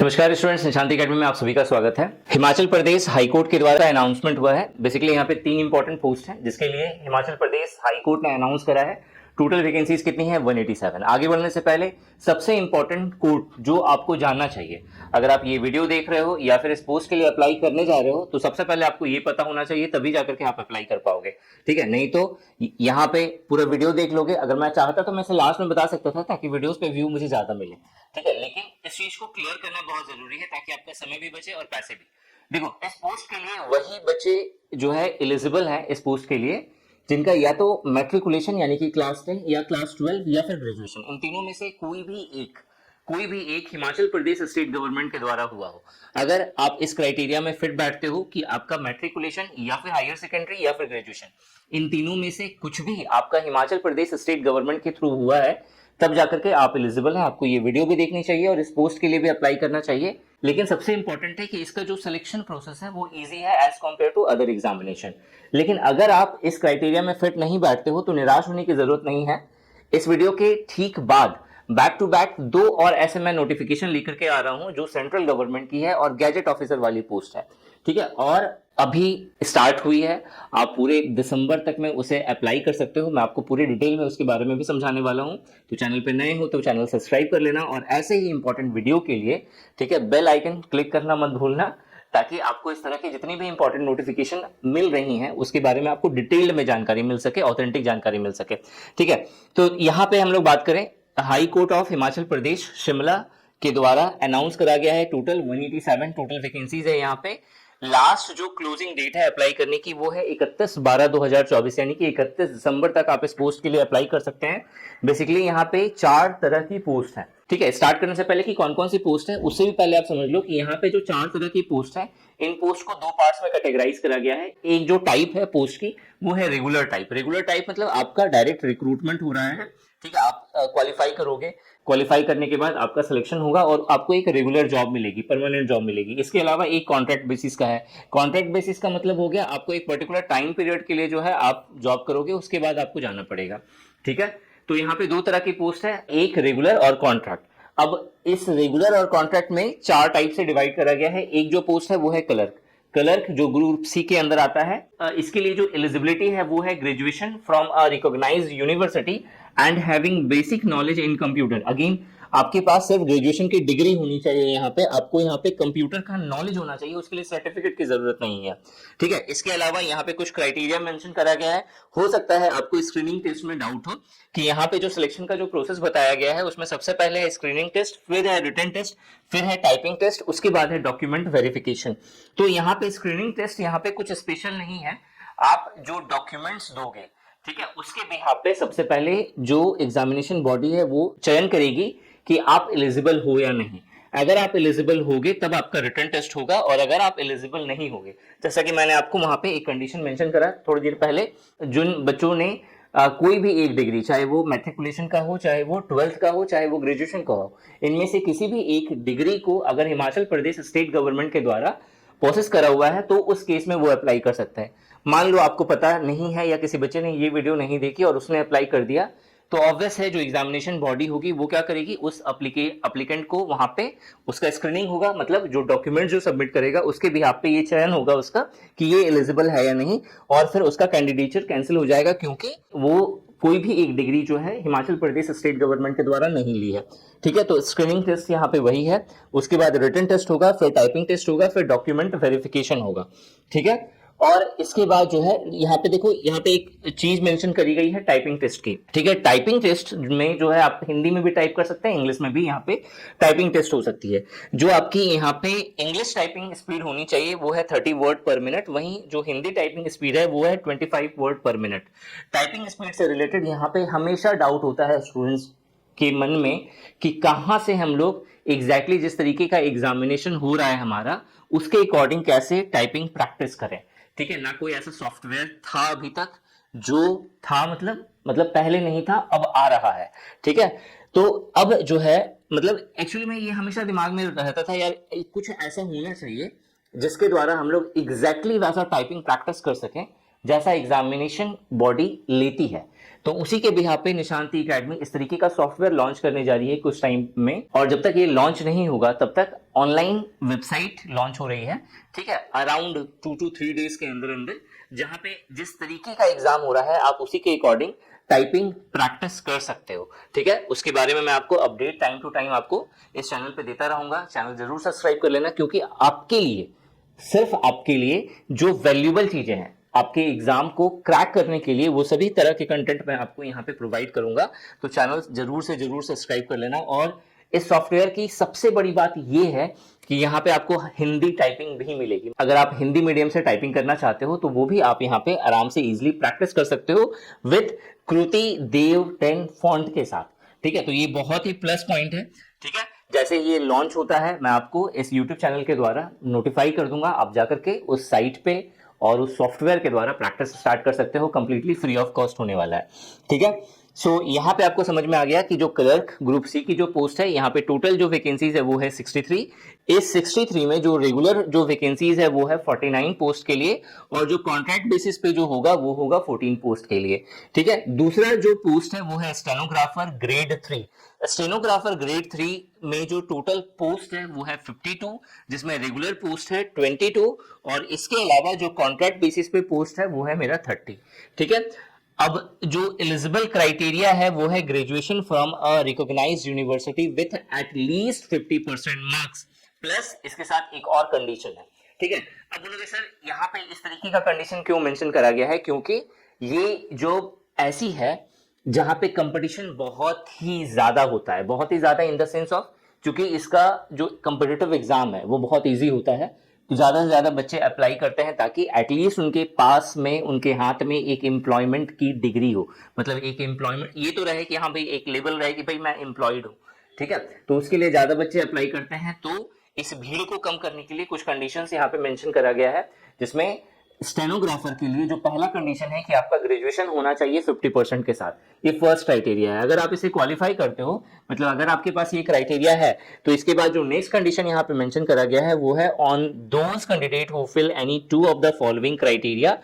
नमस्कार students, निशांति academy में आप सभी का स्वागत है। हिमाचल प्रदेश हाईकोर्ट के द्वारा अनाउंसमेंट हुआ है। बेसिकली यहाँ पे 3 इंपॉर्टेंट पोस्ट हैं जिसके लिए हिमाचल प्रदेश हाईकोर्ट ने अनाउंस करा है। टोटल वैकेंसीज कितनी है? 187। आगे बढ़ने से पहले सबसे इंपॉर्टेंट कोड जो आपको जानना चाहिए, अगर आप ये वीडियो देख रहे हो या फिर इस पोस्ट के लिए अप्लाई करने जा रहे हो तो सबसे पहले आपको ये पता होना चाहिए, तभी जाकर के आप अप्लाई कर पाओगे। ठीक है, नहीं तो यहाँ पे पूरा वीडियो देख लोगे। अगर मैं चाहता तो मैं इसे लास्ट में बता सकता था ताकि वीडियोस पे व्यू मुझे ज्यादा मिले। ठीक है, लेकिन इस चीज को क्लियर करना बहुत जरूरी है ताकि आपका समय भी बचे और पैसे भी। देखो, इस पोस्ट के लिए वही बच्चे जो है एलिजिबल है इस पोस्ट के लिए जिनका या तो मैट्रिकुलेशन यानी कि क्लास 10 या क्लास 12 या फिर ग्रेजुएशन, इन तीनों में से कोई भी एक हिमाचल प्रदेश स्टेट गवर्नमेंट के द्वारा हुआ हो। अगर आप इस क्राइटेरिया में फिट बैठते हो कि आपका मैट्रिकुलेशन या फिर हायर सेकेंडरी या फिर ग्रेजुएशन, इन तीनों में से कुछ भी आपका हिमाचल प्रदेश स्टेट गवर्नमेंट के थ्रू हुआ है, तब जाकर के आप एलिजिबल हैं। आपको ये वीडियो भी देखनी चाहिए और इस पोस्ट के लिए भी अप्लाई करना चाहिए। लेकिन सबसे इंपॉर्टेंट है कि इसका जो सिलेक्शन प्रोसेस है वो इजी है as compare to other examination. लेकिन अगर आप इस क्राइटेरिया में फिट नहीं बैठते हो तो निराश होने की जरूरत नहीं है। इस वीडियो के ठीक बाद बैक टू बैक 2 और ऐसे मैं नोटिफिकेशन लेकर के आ रहा हूं जो सेंट्रल गवर्नमेंट की है और गैजेट ऑफिसर वाली पोस्ट है। ठीक है, और अभी स्टार्ट हुई है। आप पूरे दिसंबर तक में उसे अप्लाई कर सकते हो। मैं आपको पूरी डिटेल में उसके बारे में भी समझाने वाला हूं। तो चैनल पे नए हो तो चैनल सब्सक्राइब कर लेना और ऐसे ही इंपॉर्टेंट वीडियो के लिए, ठीक है, बेल आइकन क्लिक करना मत भूलना, ताकि आपको इस तरह की जितनी भी इंपॉर्टेंट नोटिफिकेशन मिल रही हैं उसके बारे में आपको डिटेल्ड में जानकारी मिल सके, ऑथेंटिक जानकारी मिल सके। ठीक है, तो यहाँ पे हम लोग बात करें, high court of Himachal Pradesh Shimla के द्वारा अनाउंस करा गया है। टोटल 187 टोटल वैकेंसीज है। यहाँ पे लास्ट जो क्लोजिंग डेट है अप्लाई करने की वो है 31/12/2024, यानी कि 31 दिसंबर तक आप इस पोस्ट के लिए अप्लाई कर सकते हैं। बेसिकली यहाँ पे 4 तरह की पोस्ट है। ठीक है, स्टार्ट करने से पहले कि कौन कौन सी पोस्ट है उससे भी पहले आप समझ लो कि यहाँ पे जो 4 तरह की पोस्ट है, इन पोस्ट को 2 पार्ट्स में कैटेगराइज करा गया है। एक जो टाइप है पोस्ट की वो है रेगुलर टाइप। रेगुलर टाइप मतलब आपका डायरेक्ट रिक्रूटमेंट हो रहा है। ठीक है, आप क्वालिफाई करोगे, क्वालिफाई करने के बाद आपका सिलेक्शन होगा और आपको एक रेगुलर जॉब मिलेगी, परमानेंट जॉब मिलेगी। इसके अलावा एक कॉन्ट्रैक्ट बेसिस का है। कॉन्ट्रैक्ट बेसिस का मतलब हो गया आपको एक पर्टिकुलर टाइम पीरियड के लिए जो है आप जॉब करोगे, उसके बाद आपको जाना पड़ेगा। ठीक है, तो यहाँ पे 2 तरह की पोस्ट है, एक रेगुलर और कॉन्ट्रैक्ट। अब इस रेगुलर और कॉन्ट्रैक्ट में 4 टाइप से डिवाइड करा गया है। एक जो पोस्ट है वो है क्लर्क जो ग्रुप सी के अंदर आता है। इसके लिए जो एलिजिबिलिटी है वो है graduation from a recognised university and having basic knowledge in computer. Again आपके पास सिर्फ ग्रेजुएशन की डिग्री होनी चाहिए। यहाँ पे आपको यहाँ पे कंप्यूटर का नॉलेज होना चाहिए, उसके लिए सर्टिफिकेट की जरूरत नहीं है। ठीक है, इसके अलावा यहाँ पे कुछ क्राइटेरिया मेंशन करा गया है। हो सकता है आपको स्क्रीनिंग टेस्ट में डाउट हो कि यहाँ पे जो सिलेक्शन का जो प्रोसेस बताया गया है उसमें सबसे पहले है स्क्रीनिंग टेस्ट, फिर है रिटन टेस्ट, फिर है टाइपिंग टेस्ट, उसके बाद है डॉक्यूमेंट वेरिफिकेशन। तो यहाँ पे स्क्रीनिंग टेस्ट यहाँ पे कुछ स्पेशल नहीं है। आप जो डॉक्यूमेंट्स दोगे, ठीक है, उसके बिहाफ पे सबसे पहले जो एग्जामिनेशन बॉडी है वो चयन करेगी कि आप एलिजिबल हो या नहीं। अगर आप एलिजिबल होगे तब आपका रिटन टेस्ट होगा, और अगर आप एलिजिबल नहीं होगे, जैसा कि मैंने आपको वहां पे एक कंडीशन मेंशन करा थोड़ी देर पहले, जिन बच्चों ने कोई भी एक डिग्री, चाहे वो मैट्रिकुलेशन का हो, चाहे वो 12th का हो, चाहे वो ग्रेजुएशन का हो, इनमें से किसी भी एक डिग्री को अगर हिमाचल प्रदेश स्टेट गवर्नमेंट के द्वारा प्रोसेस करा हुआ है तो उस केस में वो अप्लाई कर सकता है। मान लो आपको पता नहीं है या किसी बच्चे ने ये वीडियो नहीं देखी और उसने अप्लाई कर दिया, तो ऑब्वियस है जो एग्जामिनेशन बॉडी होगी वो क्या करेगी, उस एप्लीकेंट को वहां पे उसका स्क्रीनिंग होगा, मतलब जो डॉक्यूमेंट जो सबमिट करेगा उसके भी आप पे ये चयन होगा उसका कि ये एलिजिबल है या नहीं, और फिर उसका कैंडिडेचर कैंसिल हो जाएगा क्योंकि वो कोई भी एक डिग्री जो है हिमाचल प्रदेश स्टेट गवर्नमेंट के द्वारा नहीं ली है। ठीक है, तो स्क्रीनिंग टेस्ट यहाँ पे वही है। उसके बाद रिटन टेस्ट होगा, फिर टाइपिंग टेस्ट होगा, फिर डॉक्यूमेंट वेरिफिकेशन होगा। ठीक है, और इसके बाद जो है यहाँ पे देखो, यहाँ पे एक चीज मेंशन करी गई है टाइपिंग टेस्ट की। ठीक है, टाइपिंग टेस्ट में जो है आप हिंदी में भी टाइप कर सकते हैं, इंग्लिश में भी यहाँ पे टाइपिंग टेस्ट हो सकती है। जो आपकी यहाँ पे इंग्लिश टाइपिंग स्पीड होनी चाहिए वो है 30 वर्ड पर मिनट, वहीं जो हिंदी टाइपिंग स्पीड है वो है 25 वर्ड पर मिनट। टाइपिंग स्पीड से रिलेटेड यहाँ पे हमेशा डाउट होता है स्टूडेंट्स के मन में कि कहाँ से हम लोग एग्जैक्टली जिस तरीके का एग्जामिनेशन हो रहा है हमारा उसके अकॉर्डिंग कैसे टाइपिंग प्रैक्टिस करें। ठीक है, ना कोई ऐसा सॉफ्टवेयर था अभी तक, जो था मतलब पहले नहीं था, अब आ रहा है। ठीक है, तो अब जो है मतलब एक्चुअली में ये हमेशा दिमाग में रहता था यार, कुछ ऐसा होना चाहिए जिसके द्वारा हम लोग एग्जैक्टली वैसा टाइपिंग प्रैक्टिस कर सकें जैसा एग्जामिनेशन बॉडी लेती है। तो उसी के बिहाफ पे निशांति एकेडमी इस तरीके का सॉफ्टवेयर लॉन्च करने जा रही है कुछ टाइम में, और जब तक ये लॉन्च नहीं होगा तब तक ऑनलाइन वेबसाइट लॉन्च हो रही है, ठीक है, अराउंड 2 to 3 डेज के अंदर अंदर, जहां पे जिस तरीके का एग्जाम हो रहा है आप उसी के अकॉर्डिंग टाइपिंग प्रैक्टिस कर सकते हो, ठीक है। उसके बारे में मैं आपको अपडेट टाइम टू टाइम आपको इस चैनल पे देता रहूंगा। चैनल जरूर सब्सक्राइब कर लेना, क्योंकि आपके लिए, सिर्फ आपके लिए जो वैल्यूएबल चीजें हैं आपके एग्जाम को क्रैक करने के लिए, वो सभी तरह के कंटेंट मैं आपको यहाँ पे प्रोवाइड करूंगा। तो चैनल जरूर से जरूर सब्सक्राइब कर लेना। और इस सॉफ्टवेयर की सबसे बड़ी बात यह है कि यहाँ पे आपको हिंदी टाइपिंग भी मिलेगी। अगर आप हिंदी मीडियम से टाइपिंग करना चाहते हो तो वो भी आप यहाँ पे आराम से इजीली प्रैक्टिस कर सकते हो विद कृति देव 10 फॉन्ट के साथ, ठीक है। तो ये बहुत ही प्लस पॉइंट है, ठीक है। जैसे ये लॉन्च होता है मैं आपको इस YouTube चैनल के द्वारा नोटिफाई कर दूंगा, आप जाकर के उस साइट पे और उस सॉफ्टवेयर के द्वारा प्रैक्टिस स्टार्ट कर सकते हो, कंप्लीटली फ्री ऑफ कॉस्ट होने वाला है, ठीक है। सो यहाँ पे आपको समझ में आ गया कि जो क्लर्क ग्रुप सी की जो पोस्ट है, यहाँ पे टोटल जो वैकेंसीज है वो है 63। इस 63 में जो रेगुलर जो वैकेंसीज है वो है 49 पोस्ट के लिए, और जो कॉन्ट्रैक्ट बेसिस पे जो होगा वो होगा 14 पोस्ट के लिए, ठीक है। दूसरा जो पोस्ट है वो है स्टेनोग्राफर ग्रेड 3। स्टेनोग्राफर ग्रेड 3 में जो टोटल पोस्ट है वो है 52, जिसमें रेगुलर पोस्ट है 22, और इसके अलावा जो कॉन्ट्रैक्ट बेसिस पे पोस्ट है वो है मेरा 30, ठीक है। अब जो एलिजिबल क्राइटेरिया है वो है graduation from a recognised university with at least 50% marks, plus इसके साथ एक और कंडीशन है, ठीक है। अब बोलोगे सर यहाँ पे इस तरीके का कंडीशन क्यों मेंशन करा गया है? क्योंकि ये जो ऐसी है जहां पे कंपटीशन बहुत ही ज्यादा होता है, बहुत ही ज्यादा इन द सेंस ऑफ, क्योंकि इसका जो कंपिटिटिव एग्जाम है वो बहुत इजी होता है, तो ज्यादा से ज्यादा बच्चे अप्लाई करते हैं ताकि एटलीस्ट उनके पास में, उनके हाथ में एक एम्प्लॉयमेंट की डिग्री हो, मतलब एक एम्प्लॉयमेंट ये तो रहे कि हाँ भाई एक लेवल रहे कि भाई मैं एम्प्लॉयड हूँ, ठीक है। तो उसके लिए ज्यादा बच्चे अप्लाई करते हैं। तो इस भीड़ को कम करने के लिए कुछ कंडीशंस यहाँ पे मेंशन करा गया है, जिसमें स्टेनोग्राफर के लिए जो पहला कंडीशन है कि आपका ग्रेजुएशन होना चाहिए 50% के साथ, ये फर्स्ट क्राइटेरिया है। अगर आप इसे क्वालिफाई करते हो, मतलब अगर आपके पास ये क्राइटेरिया है, तो इसके बाद जो नेक्स्ट कंडीशन यहाँ पे मेंशन करा गया है वो है on those candidate who fill any 2 of the following criteria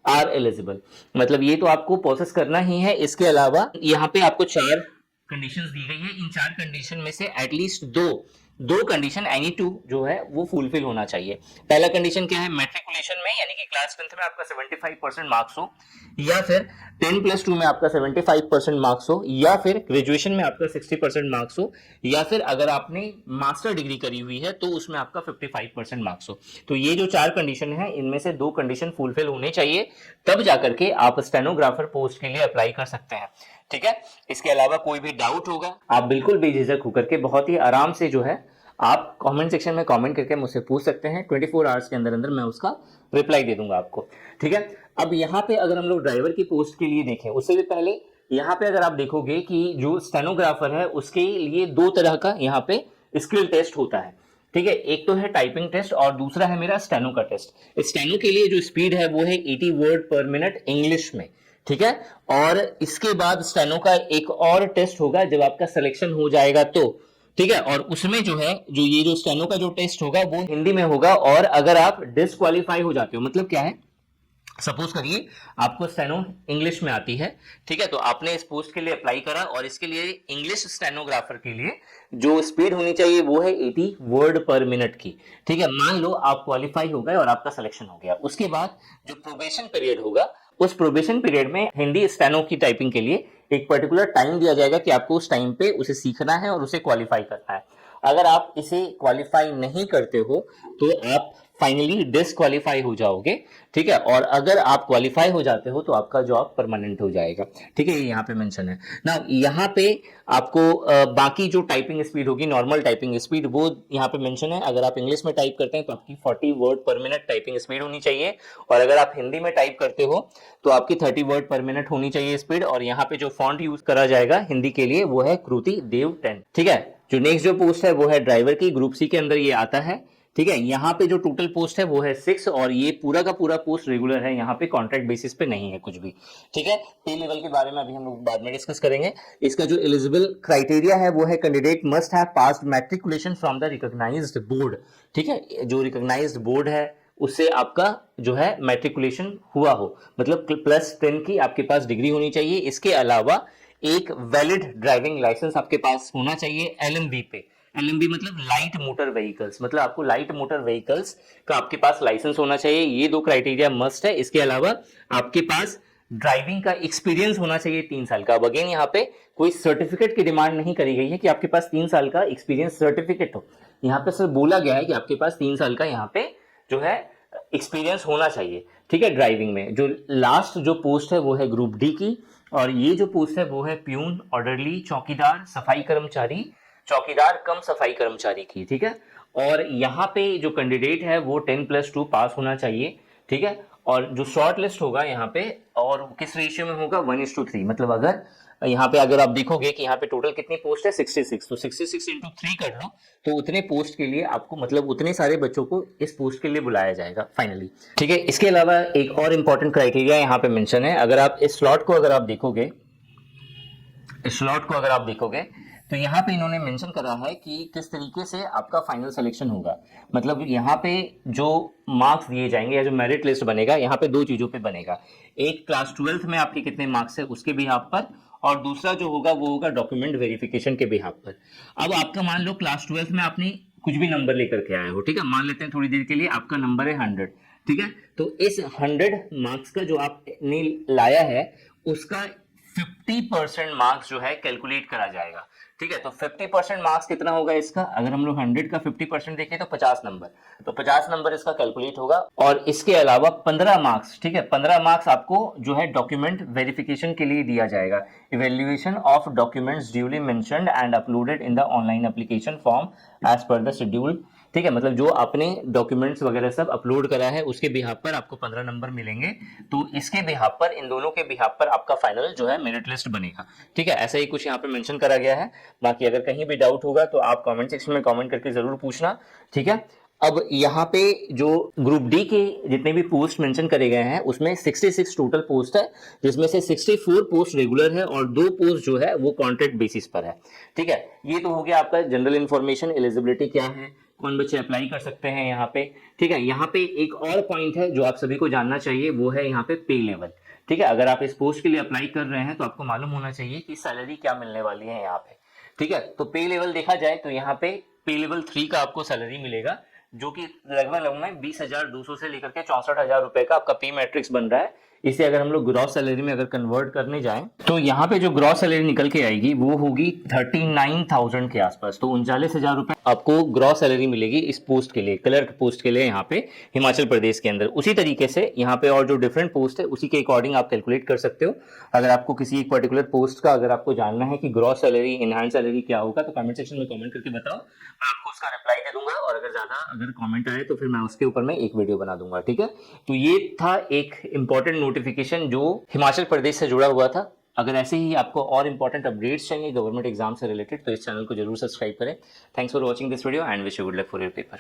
are eligible, मतलब ये तो आपको प्रोसेस करना ही है। इसके अलावा यहाँ पे आपको 4 कंडीशंस दी गई है, इन 4 कंडीशन में से एटलीस्ट दो कंडीशन एनी 2 जो है वो फुलफिल होना चाहिए। पहला कंडीशन क्या है? मैट्रिकुलेशन में यानी कि क्लास 10th में आपका 75% मार्क्स हो, या फिर 10+2 में आपका 75% मार्क्स हो, या फिर ग्रेजुएशन में आपका 60% मार्क्स हो, या फिर अगर आपने मास्टर डिग्री करी हुई है तो उसमें आपका 55% मार्क्स हो। तो ये जो 4 कंडीशन है इनमें से 2 कंडीशन फुलफिल होने चाहिए, तब जाकर के आप स्टेनोग्राफर पोस्ट के लिए अप्लाई कर सकते हैं, ठीक है। इसके अलावा कोई भी डाउट होगा आप बिल्कुल बेझिझक होकर के बहुत ही आराम से जो है आप कमेंट सेक्शन में कमेंट करके मुझसे पूछ सकते हैं। 24 आवर्स के अंदर अंदर मैं उसका रिप्लाई दे दूंगा आपको, ठीक है। अब यहाँ पे अगर हम लोग ड्राइवर की पोस्ट के लिए देखें, उससे भी पहले यहाँ पे अगर आप देखोगे कि जो स्टेनोग्राफर है उसके लिए 2 तरह का यहाँ पे स्किल टेस्ट होता है, ठीक है। एक तो है टाइपिंग टेस्ट और दूसरा है मेरा स्टेनो का टेस्ट। स्टेनो के लिए जो स्पीड है वो है 80 वर्ड पर मिनट इंग्लिश में, ठीक है। और इसके बाद स्टेनो का एक और टेस्ट होगा जब आपका सिलेक्शन हो जाएगा तो, ठीक है। और उसमें जो है जो ये जो स्टेनो का जो टेस्ट होगा वो हिंदी में होगा, और अगर आप डिस्क्वालीफाई हो जाते हो, मतलब क्या है, सपोज करिए आपको स्टेनो इंग्लिश में आती है, ठीक है, तो आपने इस पोस्ट के लिए अप्लाई करा और इसके लिए इंग्लिश स्टेनोग्राफर के लिए जो स्पीड होनी चाहिए वो है 80 वर्ड पर मिनट की, ठीक है। मान लो आप क्वालिफाई हो गए और आपका सिलेक्शन हो गया, उसके बाद जो प्रोबेशन पीरियड होगा उस प्रोबेशन पीरियड में हिंदी स्टेनो की टाइपिंग के लिए एक पर्टिकुलर टाइम दिया जाएगा कि आपको उस टाइम पे उसे सीखना है और उसे क्वालिफाई करना है। अगर आप इसे क्वालिफाई नहीं करते हो तो आप फाइनली डिसक्वालीफाई हो जाओगे, ठीक है। और अगर आप क्वालिफाई हो जाते हो तो आपका जॉब परमानेंट हो जाएगा, ठीक है। ये यहाँ पे मेंशन है ना। यहाँ पे आपको बाकी जो टाइपिंग स्पीड होगी, नॉर्मल टाइपिंग स्पीड, वो यहाँ पे मेंशन है। अगर आप इंग्लिश में टाइप करते हैं तो आपकी 40 वर्ड पर मिनट टाइपिंग स्पीड होनी चाहिए, और अगर आप हिंदी में टाइप करते हो तो आपकी 30 वर्ड पर मिनट होनी चाहिए स्पीड। और यहाँ पे जो फॉन्ट यूज करा जाएगा हिंदी के लिए वो है कृति देव 10, ठीक है। जो नेक्स्ट जो पोस्ट है वो है ड्राइवर की, ग्रुप सी के अंदर ये आता है, ठीक है। यहाँ पे जो टोटल पोस्ट है वो है 6, और ये पूरा का पूरा पोस्ट रेगुलर है, यहाँ पे कॉन्ट्रैक्ट बेसिस पे नहीं है कुछ भी, ठीक है। पे लेवल के बारे में अभी हम लोग बाद में डिस्कस करेंगे। इसका जो एलिजिबल क्राइटेरिया है वो है candidate must have passed matriculation from the recognised board, ठीक है। जो रिकॉग्नाइज्ड बोर्ड है उससे आपका जो है मैट्रिकुलेशन हुआ हो, मतलब +10 की आपके पास डिग्री होनी चाहिए। इसके अलावा एक वैलिड ड्राइविंग लाइसेंस आपके पास होना चाहिए LMV पे। LMV मतलब लाइट मोटर व्हीकल्स, मतलब आपको लाइट मोटर व्हीकल्स का आपके पास लाइसेंस होना चाहिए। ये 2 क्राइटेरिया मस्ट है। इसके अलावा आपके पास ड्राइविंग का एक्सपीरियंस होना चाहिए 3 साल का। अब अगेन यहाँ पे कोई सर्टिफिकेट की डिमांड नहीं करी गई है कि आपके पास 3 साल का एक्सपीरियंस सर्टिफिकेट हो। यहाँ पे सिर्फ बोला गया है कि आपके पास 3 साल का यहाँ पे जो है एक्सपीरियंस होना चाहिए, ठीक है। ड्राइविंग में जो लास्ट जो पोस्ट है वो है ग्रुप डी की, और ये जो पोस्ट है वो है प्यून, ऑर्डरली, चौकीदार, सफाई कर्मचारी, चौकीदार कम सफाई कर्मचारी की, ठीक है। और यहाँ पे जो कैंडिडेट है वो 10+2 पास होना चाहिए, ठीक है। और जो शॉर्ट लिस्ट होगा यहाँ पे, और किस रेशियो में होगा, 1:3। मतलब अगर यहाँ पे अगर आप देखोगे कि यहाँ पे टोटल कितनी पोस्ट है 66, तो 66 × 3 कर लो, तो उतने पोस्ट के लिए आपको, मतलब उतने सारे बच्चों को इस पोस्ट के लिए बुलाया जाएगा फाइनली, ठीक है। इसके अलावा एक और इंपॉर्टेंट क्राइटेरिया यहाँ पे मेंशन है। अगर आप इस स्लॉट को अगर आप देखोगे, तो यहाँ पे इन्होंने मेंशन करा है कि किस तरीके से आपका फाइनल सिलेक्शन होगा। मतलब यहाँ पे जो मार्क्स दिए जाएंगे या जो मेरिट लिस्ट बनेगा, यहाँ पे 2 चीजों पे बनेगा। एक क्लास 12th में आपके कितने मार्क्स है उसके बिहाफ पर, और दूसरा जो होगा वो होगा डॉक्यूमेंट वेरिफिकेशन के बिहाफ पर। अब आपका मान लो क्लास 12th में आपने कुछ भी नंबर लेकर के आए हो, ठीक है। मान लेते हैं थोड़ी देर के लिए आपका नंबर है 100, ठीक है। तो इस 100 मार्क्स का जो आपने लाया है उसका 50% मार्क्स जो है कैलकुलेट करा जाएगा, ठीक है। तो 50% मार्क्स कितना होगा इसका, अगर हम लोग 100 का 50% देखें तो 50 नंबर, तो 50 नंबर इसका कैलकुलेट होगा। और इसके अलावा 15 मार्क्स, ठीक है, 15 मार्क्स आपको जो है डॉक्यूमेंट वेरिफिकेशन के लिए दिया जाएगा। Evaluation of documents duly mentioned and uploaded in the online application form as per the schedule, ठीक है। मतलब जो आपने डॉक्यूमेंट्स वगैरह सब अपलोड करा है उसके बिहाफ पर आपको 15 नंबर मिलेंगे। तो इसके बिहाफ पर, इन दोनों के बिहाफ पर आपका फाइनल जो है मेरिट लिस्ट बनेगा, ठीक है। ऐसा ही कुछ यहाँ पे मेंशन करा गया है। बाकी अगर कहीं भी डाउट होगा तो आप कमेंट सेक्शन में कमेंट करके जरूर पूछना, ठीक है। अब यहाँ पे जो ग्रुप डी के जितने भी पोस्ट मेंशन करे गए हैं उसमें 66 टोटल पोस्ट है, जिसमें से 64 पोस्ट रेगुलर है और 2 पोस्ट जो है वो कॉन्ट्रैक्ट बेसिस पर है, ठीक है। ये तो हो गया आपका जनरल इन्फॉर्मेशन, एलिजिबिलिटी क्या है, कौन बच्चे अप्लाई कर सकते हैं यहाँ पे, ठीक है। यहाँ पे एक और पॉइंट है जो आप सभी को जानना चाहिए, वो है यहाँ पे पे लेवल, ठीक है। अगर आप इस पोस्ट के लिए अप्लाई कर रहे हैं तो आपको मालूम होना चाहिए कि सैलरी क्या मिलने वाली है यहाँ पे, ठीक है। तो पे लेवल देखा जाए तो यहाँ पे पे लेवल 3 का आपको सैलरी मिलेगा, जो कि लगभग 20,200 से लेकर के 64,000 रुपए का आपका पे मैट्रिक्स बन रहा है। इसे अगर हम लोग ग्रॉस सैलरी में अगर कन्वर्ट करने जाएं तो यहाँ पे जो ग्रॉस सैलरी निकल के आएगी वो होगी 39,000 के आसपास। तो 39,000 रुपए आपको ग्रॉस सैलरी मिलेगी इस पोस्ट के लिए, क्लर्क पोस्ट के लिए यहाँ पे हिमाचल प्रदेश के अंदर। उसी तरीके से यहाँ पे और जो डिफरेंट पोस्ट है उसी के अकॉर्डिंग आप कैलकुलेट कर सकते हो। अगर आपको किसी एक पर्टिकुलर पोस्ट का अगर आपको जानना है कि ग्रॉस सैलरी, इनहैंड सैलरी क्या होगा, तो कमेंट सेक्शन में कमेंट करके बताओ, मैं आपको उसका रिप्लाई दे दूंगा। और अगर कमेंट आए तो फिर मैं उसके ऊपर में एक वीडियो बना दूंगा, ठीक है। तो ये था एक इंपॉर्टेंट नोटिफिकेशन जो हिमाचल प्रदेश से जुड़ा हुआ था। अगर ऐसे ही आपको और इंपॉर्टेंट अपडेट्स चाहिए गवर्नमेंट एग्जाम से रिलेटेड तो इस चैनल को जरूर सब्सक्राइब करें। Thanks for watching this video and wish you good luck for your paper.